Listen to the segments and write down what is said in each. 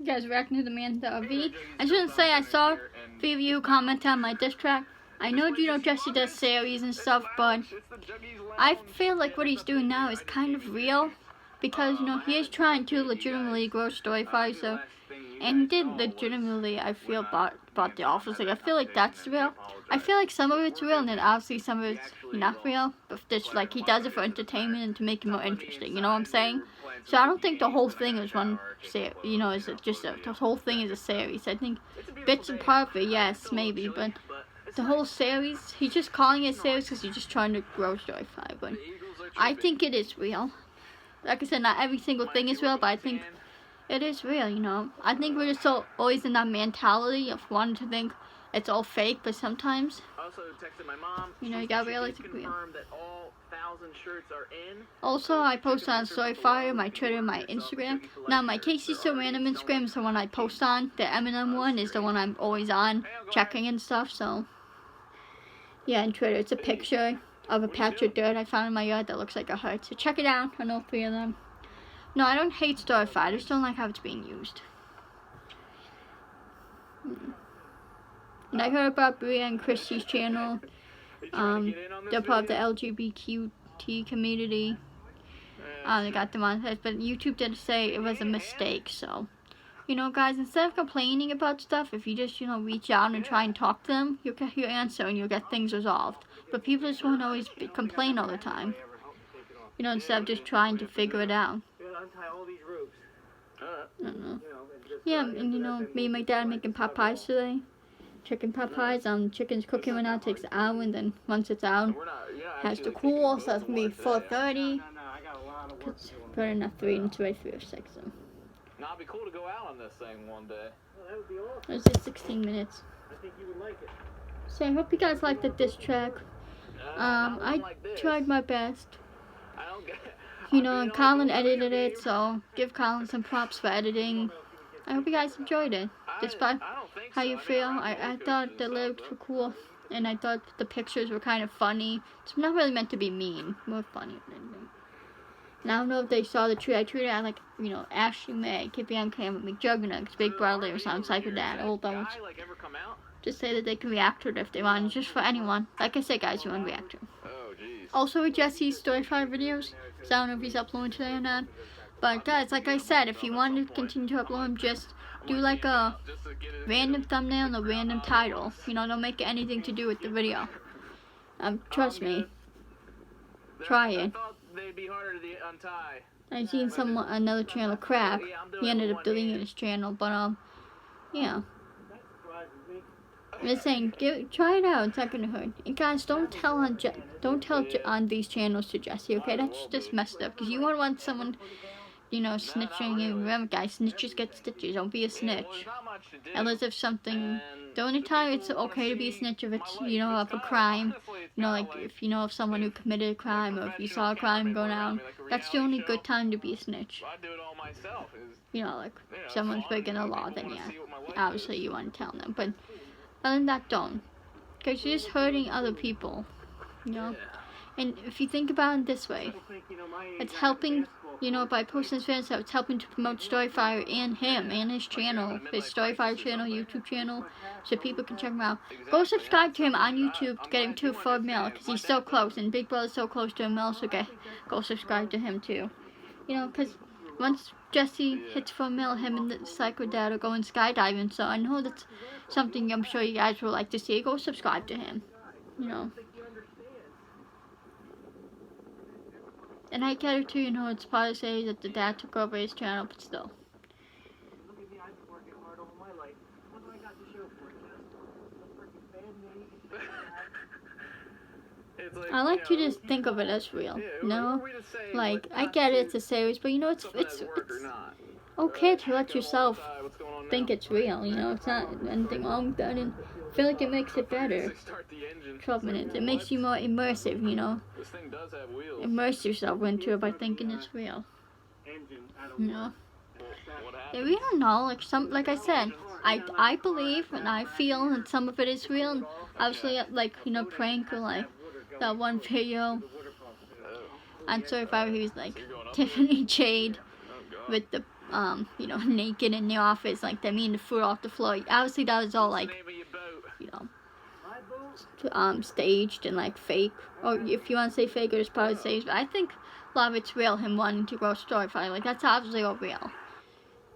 You guys reacting to the man the RV. I shouldn't say I saw a few of you comment on my diss track. I know Jesse does series and stuff, but I feel like what he's doing now is kind of real. Because, he is trying to legitimately grow Storyfire, so, and he did legitimately, I feel, about The Office. Like, I feel like that's real. I feel like some of it's real, and then obviously some of it's not real. But just, like, he does it for entertainment and to make it more interesting, you know what I'm saying? So I don't think the whole thing is one series, is it just the whole thing is a series. I think bits and parts of it, yes, maybe, but the whole series, he's just calling it a series because he's just trying to grow Storyfire. But I think it is real. Like I said, not every single thing is real, but I think it is real, I think we're just so always in that mentality of wanting to think it's all fake, but sometimes, you gotta realize it's real. Also, I post on Storyfire, my Twitter, my Instagram. Now, my KCsoRandom Instagram is the one I post on. The Eminem one is the one I'm always on, checking and stuff, so. Yeah, and Twitter, it's a picture of a patch of dirt I found in my yard that looks like a heart. So check it out on all three of them. No, I don't hate Storyfire. I just don't like how it's being used. And I heard about Bria and Christy's channel. They're part of the LGBTQ community. They got them on it, but YouTube did say it was a mistake. So, guys, instead of complaining about stuff, if you just, reach out and try and talk to them, you'll get your answer and you'll get things resolved. But people just won't always complain all the time. Instead of just trying to figure it out. I don't know. Yeah, and me and my dad making pot pies today. Chicken pot pies. Chicken's cooking right now. It takes an hour, and then once it's out, it has to cool. So that's gonna be 4:30. Cause probably not 3 and 2 or 3 or 6. So. Now it'd be cool to go out on this thing one day. Well, that would be awesome. It's just 16 minutes. I think you would like it. So I hope you guys liked the diss track. I tried my best. I don't get it. And Colin edited it, so give Colin some props for editing. I hope you guys enjoyed it. Despite how you feel, I thought the lyrics were cool, and I thought the pictures were kind of funny. It's not really meant to be mean, more funny than anything. And I don't know if they saw the tweet. I tweeted out like, Ashley May, Kippy on camera, McJuggernuts, Big Brother, or something, Psycho Dad, all those. Just say that they can react to it if they want, just for anyone. Like I said, guys, you want to react to it. Also with Jesse's Storyfire videos, so I don't know if he's uploading today or not. But guys, like I said, if you want to continue to upload them, just do like a random thumbnail and a random title. Don't make it anything to do with the video. Trust me. Try it. I seen another channel crack. He ended up deleting his channel, but yeah. I'm just saying, try it out. It's not gonna hurt. And guys, don't tell on these channels to Jesse. Okay, that's just messed up. Cause you won't want someone, snitching you. Remember, guys, snitches get stitches. Don't be a snitch. Unless if something. The only time it's okay to be a snitch if it's of a crime. Like if you know of someone who committed a crime, or if you saw a crime go down. That's the only good time to be a snitch. Like if someone's breaking the law, then yeah, obviously you want to tell them. But other than that, don't. Because you're just hurting other people, And if you think about it this way, it's helping, by posting this video, so it's helping to promote Storyfire and him and his channel, his Storyfire channel, YouTube channel, so people can check him out. Go subscribe to him on YouTube to get him to 4 mil, because he's so close, and Big Brother's so close to a mil, so go subscribe to him too. Because once Jesse hits 4 mil, him and the Psycho Dad are going skydiving, so I know that's something I'm sure you guys would like to see. Go subscribe to him, And I get it too, it's part of the series that the dad took over his channel, but still. Look at me, I've been working hard all my life. What do I got to show for it, Jess? A freaking bad name? I like to just think of it as real, Like, I get it, it's a series, but it's okay to let yourself think it's real, it's not anything wrong with that, and I feel like it makes it better. 12 minutes, it makes you more immersive, Immerse yourself into it by thinking it's real, Yeah, we don't know, like I said, I believe and I feel that some of it is real, and obviously, like, prank or like that one video on Storyfire, he was like Tiffany Jade with the you know, naked in the office, like them eating the food off the floor. Obviously, that was all like, you know, staged and like fake. Or if you want to say fake, it was probably staged. But I think a lot of it's real. Him wanting to grow Storyfire, like that's obviously all real.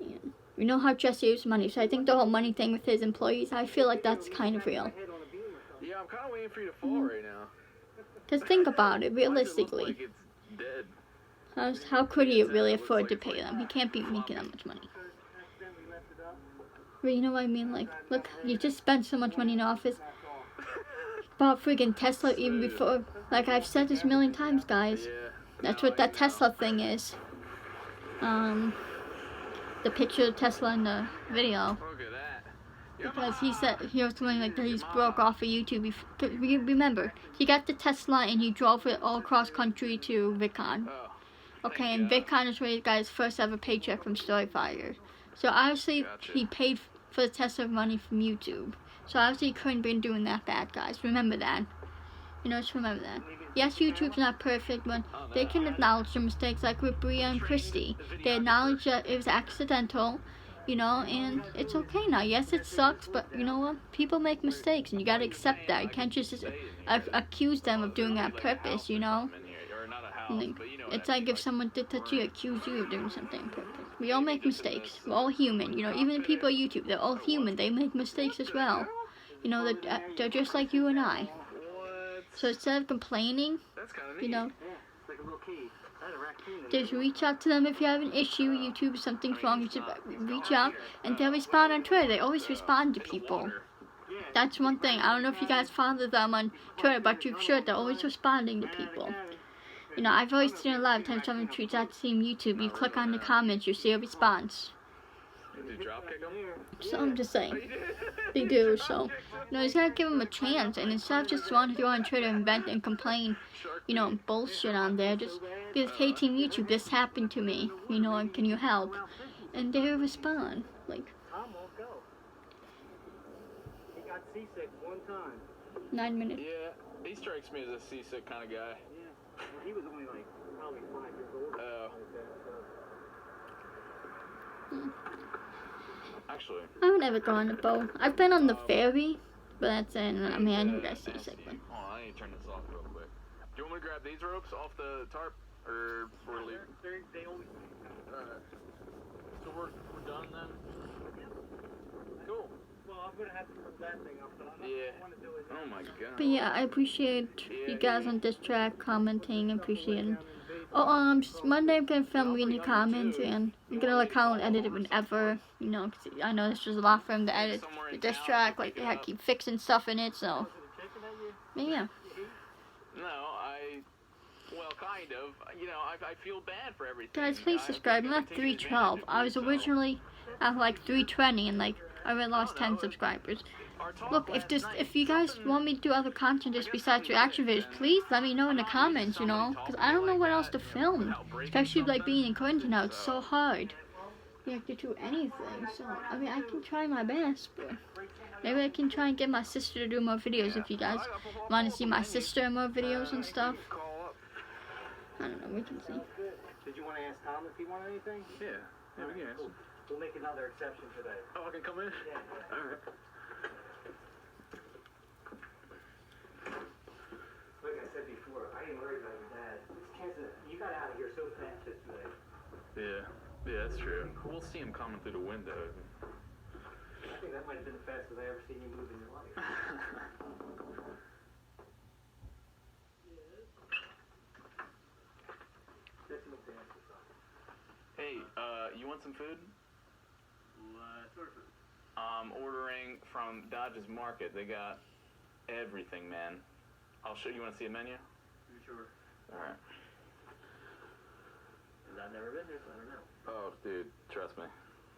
And we know how Jesse uses money, so I think the whole money thing with his employees, I feel like that's kind of real. Yeah, I'm kind of waiting for you to fall right now. Just think about it realistically. Like it's dead. How could he really afford to pay them? He can't be making that much money. But you know what I mean? Like, look, you just spent so much money in the office. Bought friggin' Tesla even before. Like I've said this a million times, guys. That's what that Tesla thing is. The picture of Tesla in the video. Look at that. Because he said he was something like that he's broke off of YouTube. Remember, he got the Tesla and he drove it all across country to VidCon. Okay, and VidCon is where he got his first ever paycheck from Storyfire. So obviously he paid for the Tesla money from YouTube. So obviously he couldn't been doing that bad, guys. Remember that. You know, just remember that. Yes, YouTube's not perfect, but they can acknowledge their mistakes, like with Bria and Christy. They acknowledge that it was accidental, you know, and it's okay now. Yes, it sucks, but you know what? People make mistakes, and you gotta accept that. You can't just accuse them of doing it on purpose, you know? It's like if someone did touch you, accuse you of doing something on purpose. We all make mistakes. We're all human, you know. Even the people on YouTube, they're all human. They make mistakes as well. You know, they're just like you and I. So instead of complaining, you know, just reach out to them if you have an issue with YouTube, something's wrong, you should reach out, and they'll respond on Twitter. They always respond to people. That's one thing. I don't know if you guys follow them on Twitter, but you're sure they're always responding to people. You know, I've always seen a lot of times someone tweets out to see YouTube, you click on the comments, you see a response. So I'm just saying, they do, so, you know, you gotta give them a chance, and instead of just wanting to go on Twitter and vent and complain, you know, and bullshit on there, just be like, hey Team YouTube, this happened to me, you know, and can you help? And they respond, like, Tom won't go. He got seasick one time. 9 minutes. Yeah, he strikes me as a seasick kind of guy. Yeah. Well, he was only like probably 5 years old. Oh. Actually, I would never go on the boat. I've been on the ferry, but that's it. I mean, I never got seasick. But... hold on, I need to turn this off real quick. Do you want me to grab these ropes off the tarp, or we're leaving? They always. So we're done then? Cool. Well, I'm gonna have to put that thing up, but I want to do it. Oh my god. But yeah, I appreciate you guys on this track commenting. Appreciate it. Oh, Monday I'm gonna film reading the comments, and I'm gonna let Colin edit it whenever, you know, 'cause I know this was a lot for him to edit the diss track, like they had to keep fixing stuff in it, so, but yeah. No, well, kind of, you know, I feel bad for everything. Guys, please subscribe. I'm at 312. I was originally at like 320, and like, I already lost 10 subscribers. Look, if you guys want me to do other content just besides reaction videos, please let me know in the comments, you know, because I don't know what else to film, especially like being in quarantine now. It's so hard. You have to do anything. So I mean, I can try my best, but maybe I can try and get my sister to do more videos if you guys want to see my sister in more videos and stuff. I don't know. We can see. Did you want to ask Tom if he wanted anything? Yeah, we can ask. We'll make another exception today. Oh, I can come in? Yeah. Alright. Like I said before, I ain't worried about your dad. You got out of here so fast yesterday. Yeah, that's true. We'll see him coming through the window. I think that might have been the fastest I ever seen you move in your life. Hey, you want some food? Sort of food. Ordering from Dodge's Market. They got everything, man. I'll show you. Want to see a menu? You sure? Alright. Because I've never been there, so I don't know. Oh, dude, trust me.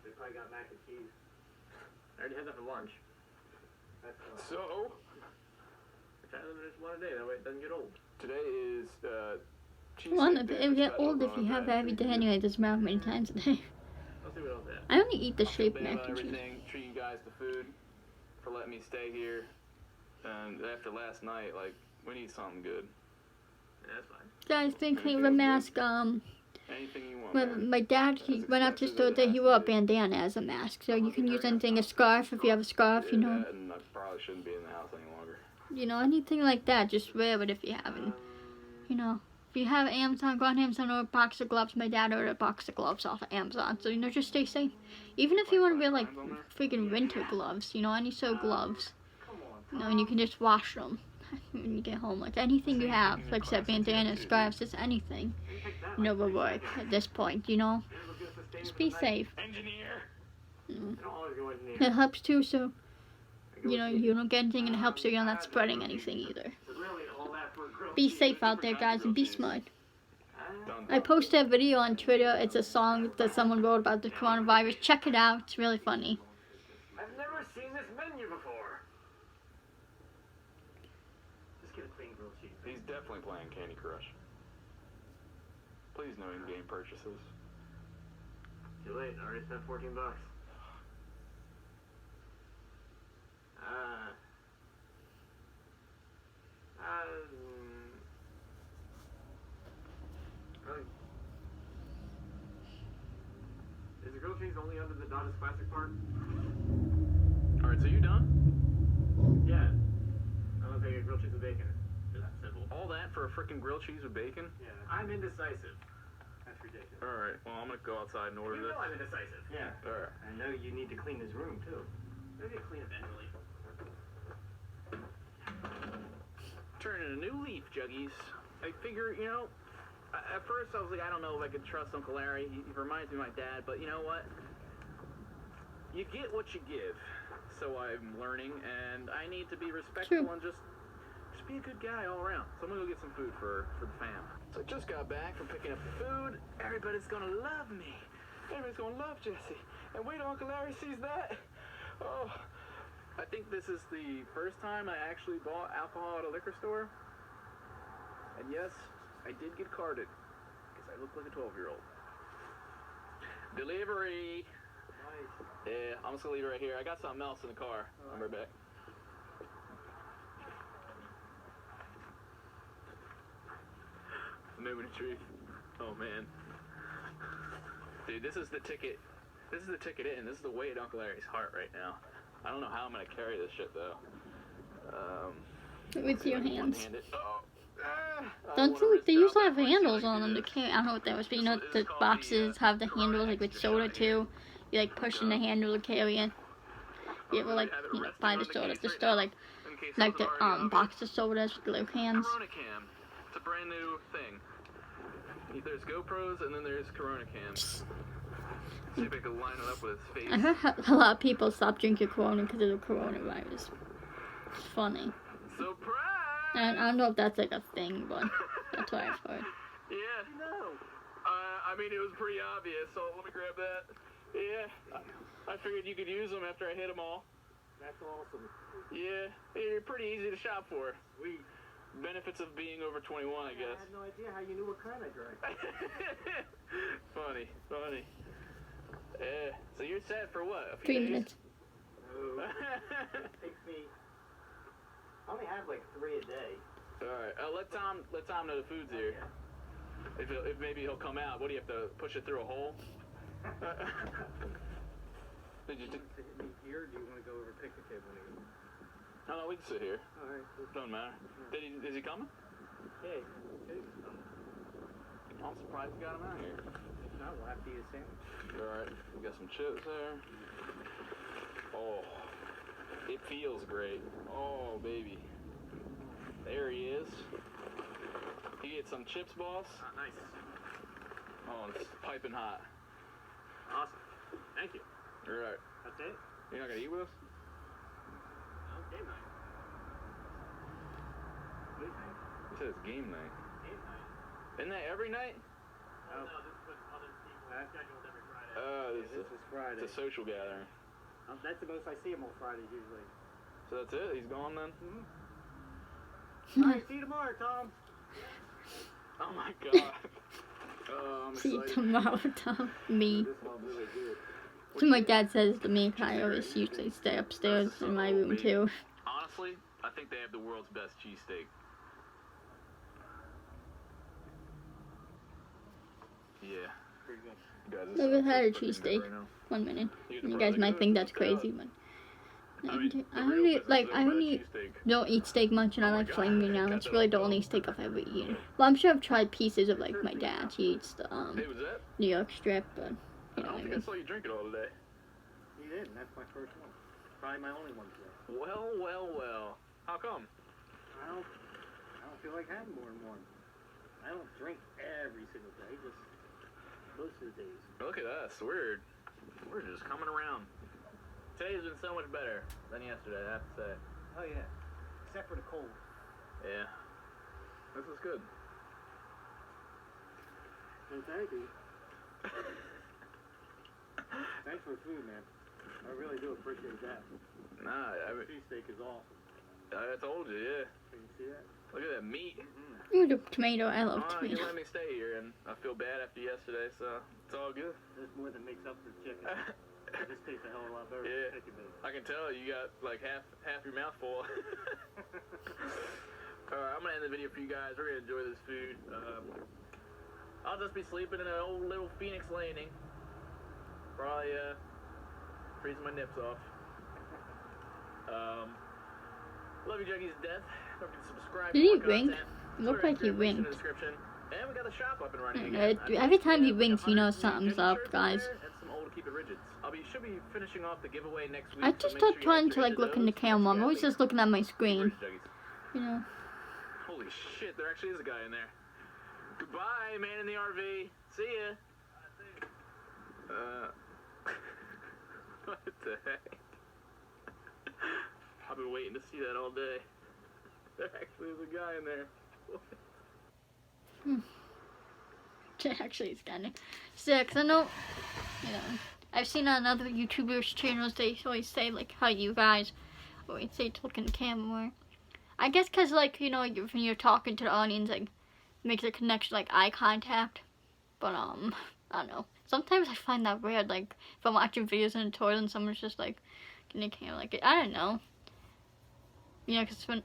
They probably got mac and cheese. I already had that for lunch. That's So, I try to just one a day, that way it doesn't get old. today is, cheese. It'll get old if you have it every day anyway. It doesn't matter how many times a day. I'll see what else that. I only eat the shaped mac and cheese. Everything, treat you guys to food, for letting me stay here. And after last night, like, we need something good. Yeah, that's fine. Guys, been clean with a mask. Anything you want, Well, man. my dad, he went out to the store today, he wore a bandana as a mask. So you can use anything, a scarf if you have a scarf, you know. That, and I probably shouldn't be in the house any longer. You know, anything like that, just wear it if you haven't. You know, if you have Amazon, go on Amazon, order a box of gloves. My dad ordered a box of gloves off of Amazon. So, you know, just stay safe. Even if you want to wear, like, freaking winter gloves, you know, any sew gloves. You know, and you can just wash them when you get home. Like, anything you have, like I said, bandanas, scarves, just anything. You know, will work at this point, you know. Just be safe. Engineer. It helps too, so, you know, you don't get anything, and it helps so you're not spreading anything either. Be safe out there, guys, and be smart. I posted a video on Twitter. It's a song that someone wrote about the coronavirus. Check it out. It's really funny. I've never seen this menu before. Just get a plain grilled cheese. He's definitely playing Candy Crush. Please no in-game purchases. Too late. I already spent $14. Really? Is the grilled cheese only under the Dodge's Classic part? Alright, so you done? Yeah. I don't think a grilled cheese with bacon. Is that simple? All that for a freaking grilled cheese with bacon? Yeah. I'm indecisive. That's ridiculous. Alright, well, I'm gonna go outside and order You this. know I'm indecisive. Yeah. Alright. I know you need to clean this room, too. Maybe clean eventually. Turning a new leaf, Juggies. I figure, you know, at first I was like, I don't know if I could trust Uncle Larry. He reminds me of my dad, but you know what? You get what you give. So I'm learning, and I need to be respectful and just be a good guy all around. So I'm gonna go get some food for the fam. So I just got back from picking up the food. Everybody's gonna love me. Everybody's gonna love Jesse. And wait till Uncle Larry sees that. Oh, I think this is the first time I actually bought alcohol at a liquor store. And yes, I did get carded because I look like a 12-year-old. Delivery. Nice. Yeah, I'm just gonna leave it right here. I got something else in the car. I'll be right back. Moment of truth. Oh man. Dude, this is the ticket. This is the ticket in. This is the weight of Uncle Larry's heart right now. I don't know how I'm gonna carry this shit though. With your hands. One-handed. Oh. Don't think they usually have handles on them to carry. I don't know what that was, but you know the boxes have the handles like with soda too. You like pushing the handle to carry it. You ever like buy the soda at the store like the box of sodas with little cans. Corona Cam. It's a brand new thing. There's GoPros and then there's Corona Cams. See if I can line it up with his face. I heard a lot of people stopped drinking Corona because of the coronavirus. It's funny. Surprise! And I don't know if that's like a thing, but that's what I've heard. Yeah. No. I mean, it was pretty obvious, so let me grab that. Yeah. I figured you could use them after I hit them all. That's awesome. Yeah. You're pretty easy to shop for. Sweet. Benefits of being over 21, I guess. I had no idea how you knew what kind I drank. Funny. Yeah. So you're set for what? A few 3 days? minutes. No. Takes me. I only have like 3 a day. Alright. Let Tom know the food's here. Yeah. If maybe he'll come out, what do you have to push it through a hole? Did you? To hit me here, or do you want to go over picnic table when you? No, we can sit here. All right. Doesn't matter. Is he coming? Hey. I'm surprised you got him out here. If not, we'll have to eat a sandwich. Alright, we got some chips there. Oh, it feels great. Oh, baby. There he is. You get some chips, boss? Nice. Oh, it's piping hot. Awesome. Thank you. Alright. That's it? You're not gonna eat with us? Game night. What do you think? You said it's game night. Game night. Isn't that every night? Oh. No, this is with other people. Scheduled every Friday. Oh, This is Friday. it's a social gathering. That's the most I see him on Fridays usually. So that's it? He's gone then? Mm-hmm. All right, see you tomorrow, Tom. Oh my god. I'm See you excited. tomorrow, Tom. Me. This one's really good. So my dad says to me, I always usually stay upstairs in my room too. Honestly, I think they have the world's best cheesesteak. Yeah. Pretty good. Guys, Never had a cooking cheesesteak. right now. 1 minute. You You guys might think that's crazy, but I mean, I the only real like business I is about only cheesesteak. don't eat steak much, and I Oh my like God. flaming now. Got That's that really on the film. only steak I've ever eaten. Well, I'm sure I've tried pieces of like my dad's. He eats the Hey, was that? New York strip, but I you know don't what I think I mean. saw you drink it all today. You didn't. That's my first one. Probably my only one today. Well, well, well. How come? I don't feel like having more than one. I don't drink every single day. Just most of the days. Look at us. We're just coming around. Today's been so much better than yesterday, I have to say. Oh yeah. Except for the cold. Yeah. This is good. And thank you. Thanks for the food, man. I really do appreciate that. Nah, I mean, Cheesesteak is awesome. I told you, yeah. Can you see that? Look at that meat. Ooh, the tomato. I love Oh, you tomato. let me stay here, and I feel bad after yesterday, so it's all good. There's more than makes up for the chicken. This tastes a hell of a lot better Yeah. than chicken meat. I can tell you got like half your mouth full. Alright, I'm gonna end the video for you guys. We're gonna enjoy this food. I'll just be sleeping in an old little Phoenix Landing. Probably freezing my nips off. Love you, Juggies, to death. Don't forget to subscribe. Did for he more wink? content. It looked Twitter, like he Instagram, links in the winked. description. And we got the shop up and running Yeah, again. every time he I think winks, you know 100 something's Juggy up, shirts guys. there and some old Keep It Rigids. Should be finishing off the giveaway next week. I so just make stopped sure you trying guys to are like into look in the those. camera. I'm Yeah, always I think just looking at my Keep It screen. Rich Juggies. You know. Holy shit, there actually is a guy in there. Goodbye, man in the RV. See ya. What the heck? I've been waiting to see that all day. There actually is a guy in there. Actually, it's kind of sick. 'Cause I know, you know, I've seen on other YouTubers' channels, they always say, like, how you guys always say to look in the camera more. I guess because, like, you know, when you're talking to the audience, like, makes a connection, like, eye contact. But, I don't know. Sometimes I find that weird, like, if I'm watching videos in the toilet and someone's just, like, in the camera, like, I don't know. You know, because when,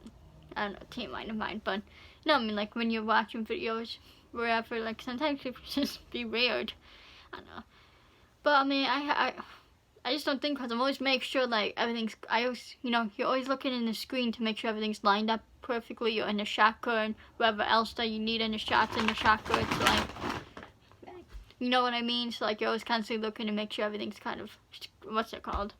I don't know, TMI of mine, but, you know, I mean, like, when you're watching videos, wherever, like, sometimes it just be weird. I don't know. But, I mean, I just don't think, because I'm always make sure, like, everything's, I always, you know, you're always looking in the screen to make sure everything's lined up perfectly. You're in the shot and whatever else that you need in the shots in the shot good. So, like, you know what I mean? So, like, you're always constantly looking to make sure everything's kind of, what's it called?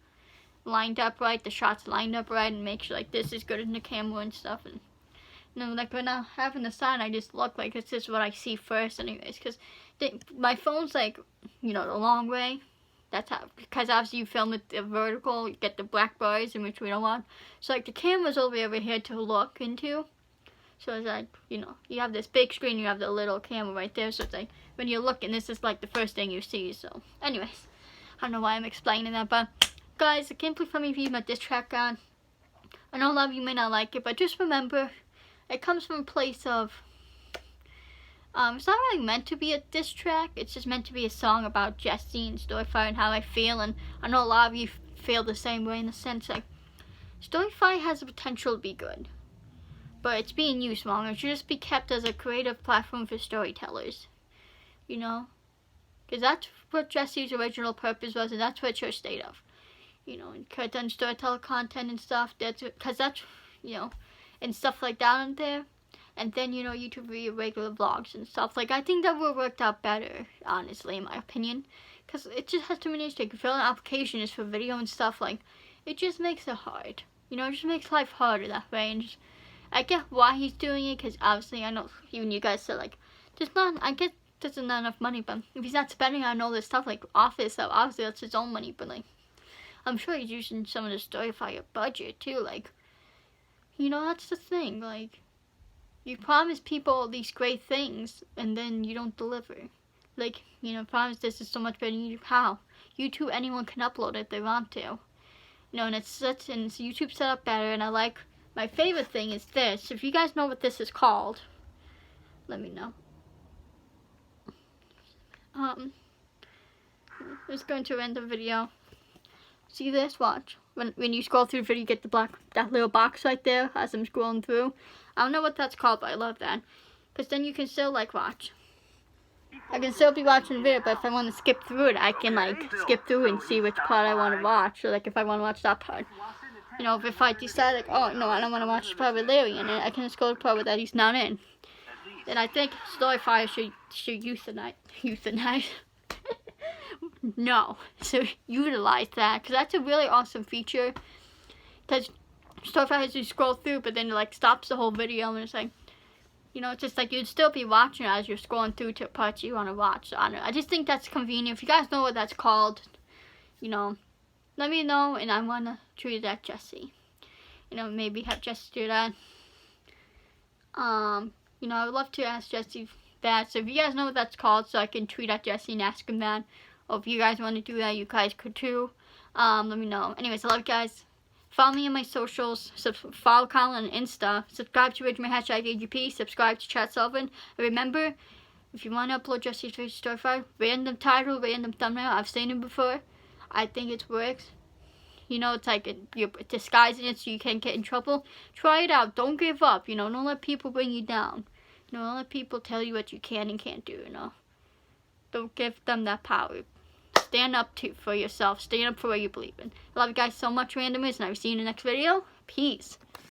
Lined up right, the shots lined up right, and make sure, like, this is good in the camera and stuff. And, you know, like, when I'm having the sign, I just look, like, it's just what I see first anyways. Because my phone's, like, you know, the long way. That's how, because obviously you film it the vertical, you get the black bars, in which we don't want. So, like, the camera's over here to look into. So it's like, you know, you have this big screen, you have the little camera right there. So it's like, when you're looking, this is like the first thing you see. So, anyways, I don't know why I'm explaining that, but guys, I can't believe how many people got this track on. I know a lot of you may not like it, but just remember, it comes from a place of, it's not really meant to be a diss track. It's just meant to be a song about Jesse and Storyfire and how I feel. And I know a lot of you feel the same way in the sense, like, Storyfire has the potential to be good, but it's being used wrong. It should just be kept as a creative platform for storytellers, you know? Because that's what Jesse's original purpose was, and that's what it should state of. You know, and cut down storyteller content and stuff. Because that's, you know, and stuff like that on there. And then, you know, YouTube video regular vlogs and stuff. Like, I think that would have worked out better, honestly, in my opinion. Because it just has too many mistakes. If your application is for video and stuff, like, it just makes it hard. You know, it just makes life harder that way. And just, I get why he's doing it, because obviously, I know even you guys said, like, I get there's not enough money, but if he's not spending on all this stuff, like Office stuff, obviously that's his own money, but, like, I'm sure he's using some of the Storyfire budget, too, like, you know, that's the thing, like, you promise people all these great things, and then you don't deliver. Like, you know, promise this is so much better than YouTube. How? YouTube, anyone can upload it if they want to. You know, and it's YouTube set up better, and I like, my favorite thing is this. If you guys know what this is called, let me know. Let's go into a random video. See this? Watch. When you scroll through the video, you get that little box right there as I'm scrolling through. I don't know what that's called, but I love that. Because then you can still, like, watch. I can still be watching the video, but if I want to skip through it, I can like skip through and see which part I want to watch. So like if I want to watch that part, you know, if I decide like, oh no, I don't want to watch the part with Larry in it, I can just go to the part that he's not in. Then I think Storyfire should euthanize. No, so utilize that, because that's a really awesome feature. Because Storyfire has you scroll through, but then it like stops the whole video and it's like, you know, it's just like you'd still be watching as you're scrolling through to parts you want to watch. So I don't know. I just think that's convenient. If you guys know what that's called, you know, let me know, and I want to tweet at Jesse. You know, maybe have Jesse do that. You know, I would love to ask Jesse that. So if you guys know what that's called, so I can tweet at Jesse and ask him that. Or if you guys want to do that, you guys could too. Let me know. Anyways, I love you guys. Follow me on my socials. Follow Colin on Insta. Subscribe to Original #AGP. Subscribe to KCsoRandom. And remember, if you want to upload Jesse's face to Storyfire, random title, random thumbnail. I've seen it before. I think it works. You know, it's like you're disguising it so you can't get in trouble. Try it out. Don't give up. You know, don't let people bring you down. You know, don't let people tell you what you can and can't do. You know, don't give them that power. Stand up for yourself. Stand up for what you believe in. I love you guys so much, randomers, and I will see you in the next video. Peace.